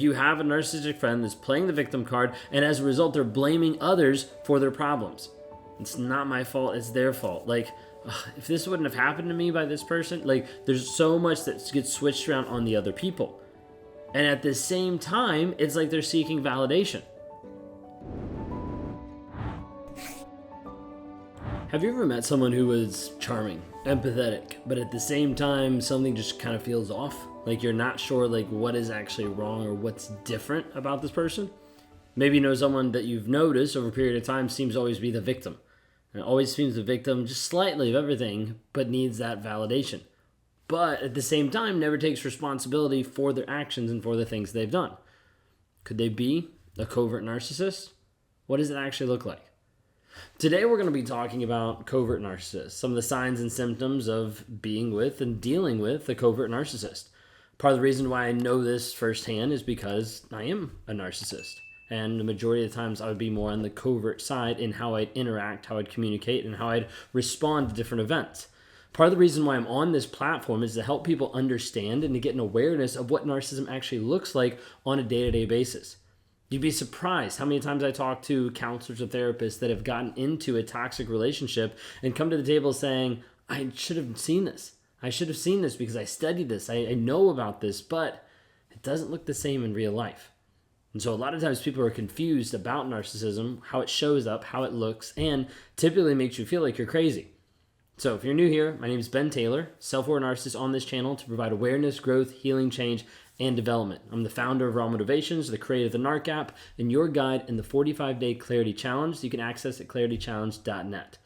You have a narcissistic friend that's playing the victim card, and as a result, they're blaming others for their problems. It's not my fault, it's their fault. Like, if this wouldn't have happened to me by this person, like, there's so much that gets switched around on the other people. And at the same time, it's like they're seeking validation. Have you ever met someone who was charming, empathetic, but at the same time, something just kind of feels off? Like you're not sure like what is actually wrong or what's different about this person? Maybe you know someone that you've noticed over a period of time seems to always be the victim. And always seems the victim just slightly of everything, but needs that validation. But at the same time, never takes responsibility for their actions and for the things they've done. Could they be a covert narcissist? What does it actually look like? Today we're going to be talking about covert narcissists, some of the signs and symptoms of being with and dealing with a covert narcissist. Part of the reason why I know this firsthand is because I am a narcissist. And the majority of the times I would be more on the covert side in how I'd interact, how I'd communicate, and how I'd respond to different events. Part of the reason why I'm on this platform is to help people understand and to get an awareness of what narcissism actually looks like on a day-to-day basis. You'd be surprised how many times I talk to counselors or therapists that have gotten into a toxic relationship and come to the table saying, I should have seen this. I should have seen this because I studied this. I know about this, but it doesn't look the same in real life. And so a lot of times people are confused about narcissism, how it shows up, how it looks, and typically makes you feel like you're crazy. So if you're new here, my name is Ben Taylor, self-aware narcissist on this channel to provide awareness, growth, healing, change, and development. I'm the founder of Raw Motivations, the creator of the NARC app, and your guide in the 45-day Clarity Challenge that you can access at claritychallenge.net.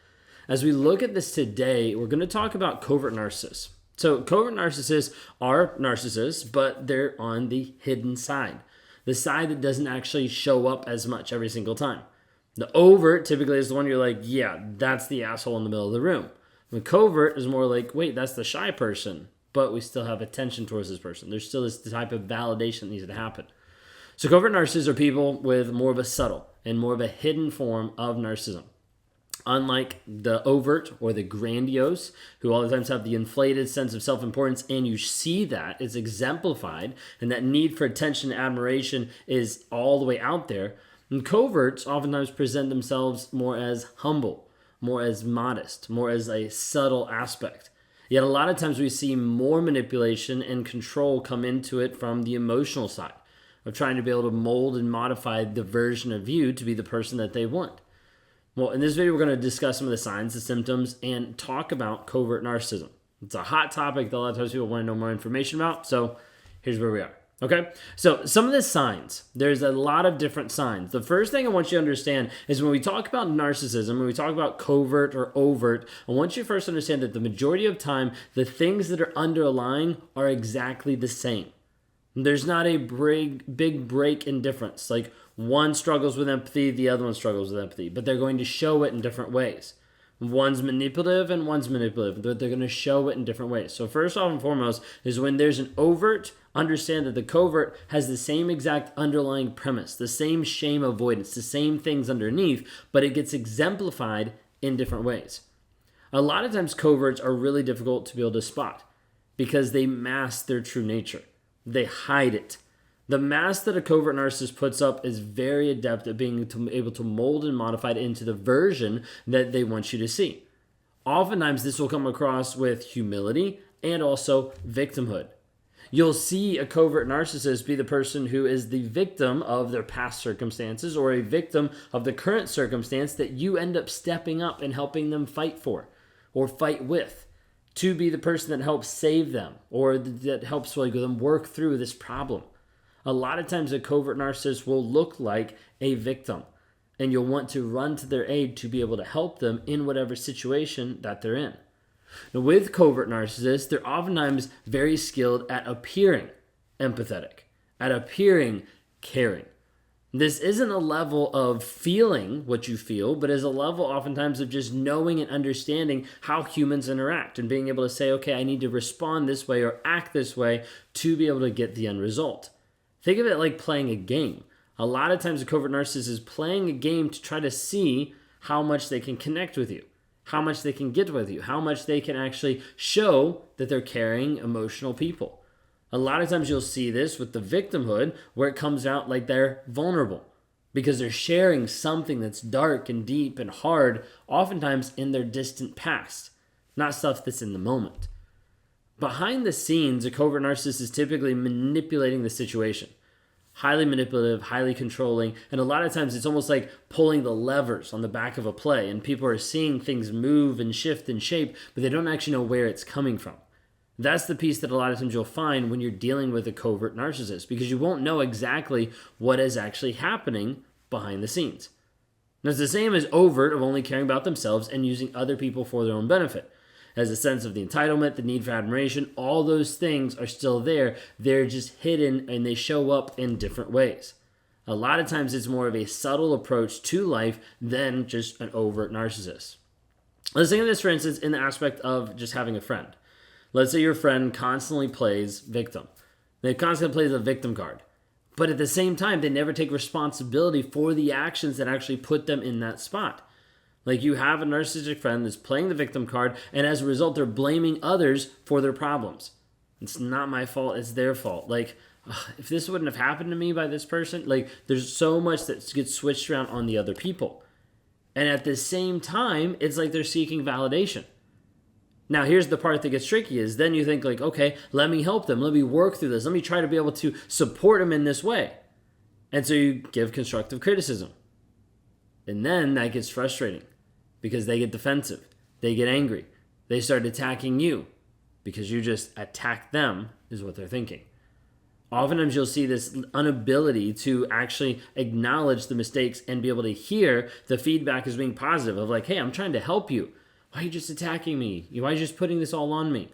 As we look at this today, we're going to talk about covert narcissists. So covert narcissists are narcissists, but they're on the hidden side. The side that doesn't actually show up as much every single time. The overt typically is the one you're like, yeah, that's the asshole in the middle of the room. The covert is more like, wait, that's the shy person, but we still have attention towards this person. There's still this type of validation that needs to happen. So covert narcissists are people with more of a subtle and more of a hidden form of narcissism. Unlike the overt or the grandiose, who all the times have the inflated sense of self-importance, and you see that, it's exemplified, and that need for attention and admiration is all the way out there. And coverts oftentimes present themselves more as humble, more as modest, more as a subtle aspect. Yet a lot of times we see more manipulation and control come into it from the emotional side of trying to be able to mold and modify the version of you to be the person that they want. Well, in this video, we're going to discuss some of the signs, the symptoms, and talk about covert narcissism. It's a hot topic that a lot of times people want to know more information about, so here's where we are. Okay, so some of the signs, there's a lot of different signs. The first thing I want you to understand is when we talk about narcissism, when we talk about covert or overt, I want you to first understand that the majority of time, the things that are underlying are exactly the same. There's not a big break in difference. Like one struggles with empathy, the other one struggles with empathy, but they're going to show it in different ways. One's manipulative and one's manipulative, but they're going to show it in different ways. So first off and foremost is when there's an overt, understand that the covert has the same exact underlying premise, the same shame avoidance, the same things underneath, but it gets exemplified in different ways. A lot of times coverts are really difficult to be able to spot because they mask their true nature. They hide it. The mask that a covert narcissist puts up is very adept at being able to mold and modify it into the version that they want you to see. Oftentimes, this will come across with humility and also victimhood. You'll see a covert narcissist be the person who is the victim of their past circumstances or a victim of the current circumstance that you end up stepping up and helping them fight for or fight with, to be the person that helps save them or that helps them work through this problem. A lot of times a covert narcissist will look like a victim, and you'll want to run to their aid to be able to help them in whatever situation that they're in. Now, with covert narcissists, they're oftentimes very skilled at appearing empathetic, at appearing caring. This isn't a level of feeling what you feel, but is a level oftentimes of just knowing and understanding how humans interact and being able to say, okay, I need to respond this way or act this way to be able to get the end result. Think of it like playing a game. A lot of times a covert narcissist is playing a game to try to see how much they can connect with you, how much they can get with you, how much they can actually show that they're caring, emotional people. A lot of times you'll see this with the victimhood where it comes out like they're vulnerable because they're sharing something that's dark and deep and hard, oftentimes in their distant past, not stuff that's in the moment. Behind the scenes, a covert narcissist is typically manipulating the situation. Highly manipulative, highly controlling, and a lot of times it's almost like pulling the levers on the back of a play, and people are seeing things move and shift and shape, but they don't actually know where it's coming from. That's the piece that a lot of times you'll find when you're dealing with a covert narcissist, because you won't know exactly what is actually happening behind the scenes. Now, it's the same as overt of only caring about themselves and using other people for their own benefit. As a sense of the entitlement, the need for admiration, all those things are still there. They're just hidden and they show up in different ways. A lot of times it's more of a subtle approach to life than just an overt narcissist. Let's think of this, for instance, in the aspect of just having a friend. Let's say your friend constantly plays victim. They constantly play the victim card. But at the same time, they never take responsibility for the actions that actually put them in that spot. Like you have a narcissistic friend that's playing the victim card, and as a result, they're blaming others for their problems. It's not my fault, it's their fault. Like, if this wouldn't have happened to me by this person, like there's so much that gets switched around on the other people. And at the same time, it's like they're seeking validation. Now, here's the part that gets tricky is then you think like, okay, let me help them. Let me work through this. Let me try to be able to support them in this way. And so you give constructive criticism. And then that gets frustrating because they get defensive. They get angry. They start attacking you because you just attacked them is what they're thinking. Oftentimes you'll see this inability to actually acknowledge the mistakes and be able to hear the feedback as being positive of like, hey, I'm trying to help you. Why are you just attacking me? Why are you just putting this all on me?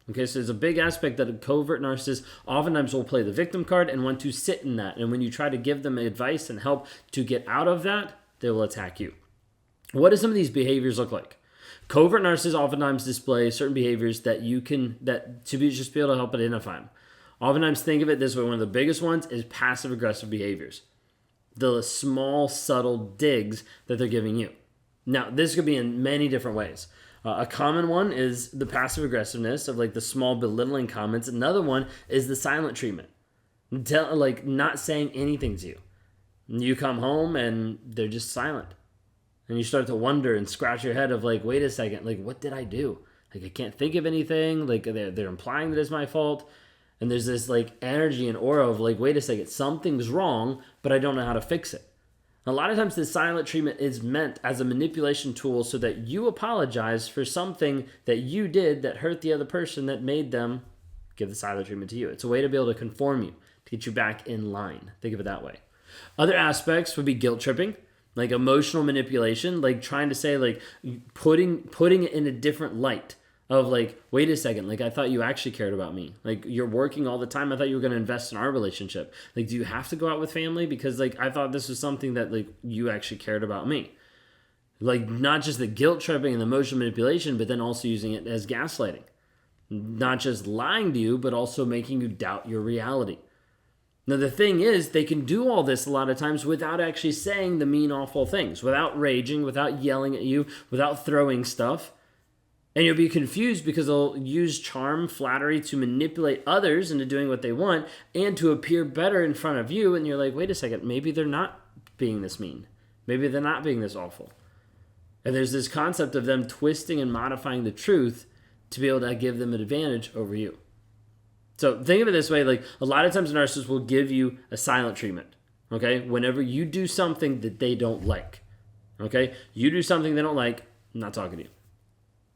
Okay, so there's a big aspect that a covert narcissist oftentimes will play the victim card and want to sit in that. And when you try to give them advice and help to get out of that, they will attack you. What do some of these behaviors look like? Covert narcissists oftentimes display certain behaviors that just be able to help identify them. Oftentimes think of it this way, one of the biggest ones is passive aggressive behaviors. The small, subtle digs that they're giving you. Now, this could be in many different ways. A common one is the passive aggressiveness of like the small belittling comments. Another one is the silent treatment. Like not saying anything to you. You come home and they're just silent. And you start to wonder and scratch your head of like, wait a second, like what did I do? Like I can't think of anything. Like they're implying that it's my fault. And there's this like energy and aura of like, wait a second, something's wrong, but I don't know how to fix it. A lot of times this silent treatment is meant as a manipulation tool so that you apologize for something that you did that hurt the other person that made them give the silent treatment to you. It's a way to be able to conform you, to get you back in line. Think of it that way. Other aspects would be guilt tripping, like emotional manipulation, like trying to say like putting it in a different light. Of like, wait a second, like I thought you actually cared about me. Like you're working all the time. I thought you were going to invest in our relationship. Like, do you have to go out with family? Because like, I thought this was something that like you actually cared about me. Like not just the guilt tripping and the emotional manipulation, but then also using it as gaslighting. Not just lying to you, but also making you doubt your reality. Now the thing is, they can do all this a lot of times without actually saying the mean, awful things, without raging, without yelling at you, without throwing stuff. And you'll be confused because they'll use charm, flattery to manipulate others into doing what they want and to appear better in front of you. And you're like, wait a second, maybe they're not being this mean. Maybe they're not being this awful. And there's this concept of them twisting and modifying the truth to be able to give them an advantage over you. So think of it this way, like a lot of times narcissists will give you a silent treatment, okay? Whenever you do something that they don't like, okay? You do something they don't like, I'm not talking to you.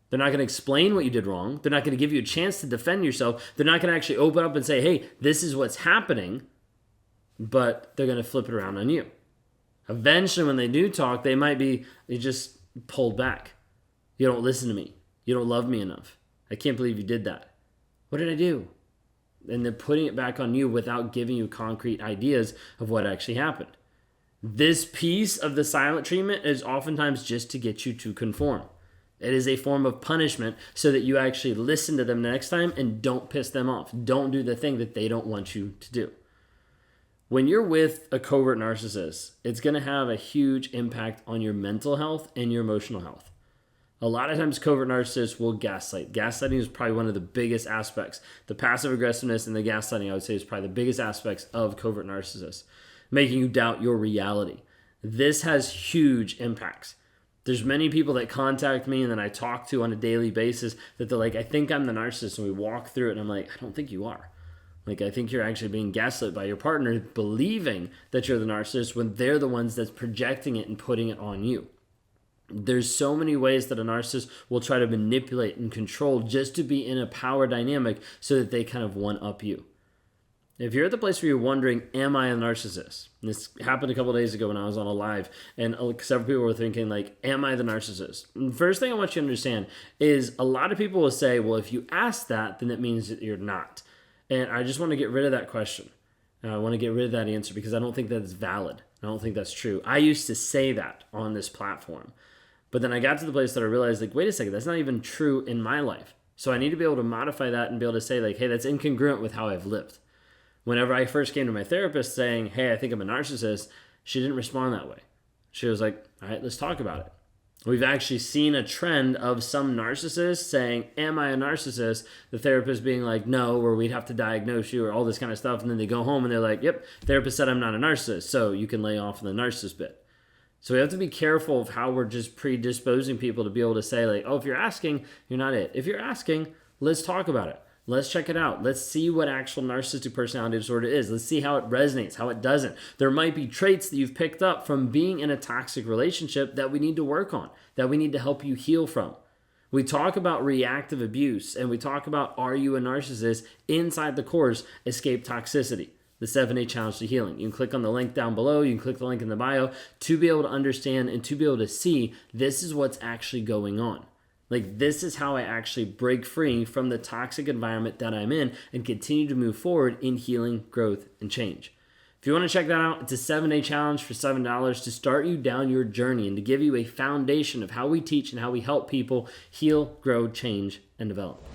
They're not going to explain what you did wrong. They're not going to give you a chance to defend yourself. They're not going to actually open up and say, hey, this is what's happening, but they're going to flip it around on you. Eventually, when they do talk, they might be just pulled back. You don't listen to me. You don't love me enough. I can't believe you did that. What did I do? And they're putting it back on you without giving you concrete ideas of what actually happened. This piece of the silent treatment is oftentimes just to get you to conform. It is a form of punishment so that you actually listen to them next time and don't piss them off. Don't do the thing that they don't want you to do. When you're with a covert narcissist, it's going to have a huge impact on your mental health and your emotional health. A lot of times covert narcissists will gaslight. Gaslighting is probably one of the biggest aspects. The passive aggressiveness and the gaslighting, I would say, is probably the biggest aspects of covert narcissists, making you doubt your reality. This has huge impacts. There's many people that contact me and then I talk to on a daily basis that they're like, I think I'm the narcissist. And we walk through it and I'm like, I don't think you are. Like, I think you're actually being gaslit by your partner, believing that you're the narcissist when they're the ones that's projecting it and putting it on you. There's so many ways that a narcissist will try to manipulate and control just to be in a power dynamic so that they kind of one-up you. If you're at the place where you're wondering, am I a narcissist? And this happened a couple of days ago when I was on a live, and several people were thinking, like, am I the narcissist? And the first thing I want you to understand is a lot of people will say, well, if you ask that, then it means that you're not. And I just want to get rid of that question. I want to get rid of that answer because I don't think that's valid. I don't think that's true. I used to say that on this platform. But then I got to the place that I realized, like, wait a second, that's not even true in my life. So I need to be able to modify that and be able to say, like, hey, that's incongruent with how I've lived. Whenever I first came to my therapist saying, hey, I think I'm a narcissist, she didn't respond that way. She was like, all right, let's talk about it. We've actually seen a trend of some narcissists saying, am I a narcissist? The therapist being like, no, or we'd have to diagnose you or all this kind of stuff. And then they go home and they're like, yep, therapist said I'm not a narcissist, so you can lay off on the narcissist bit. So we have to be careful of how we're just predisposing people to be able to say, like, oh, if you're asking, you're not it. If you're asking, let's talk about it. Let's check it out. Let's see what actual narcissistic personality disorder is. Let's see how it resonates, how it doesn't. There might be traits that you've picked up from being in a toxic relationship that we need to work on, that we need to help you heal from. We talk about reactive abuse, and we talk about, are you a narcissist inside the course, Escape Toxicity, the 7-Day Challenge to Healing. You can click on the link down below. You can click the link in the bio to be able to understand and to be able to see this is what's actually going on. Like, this is how I actually break free from the toxic environment that I'm in and continue to move forward in healing, growth, and change. If you want to check that out, it's a 7-day challenge for $7 to start you down your journey and to give you a foundation of how we teach and how we help people heal, grow, change, and develop.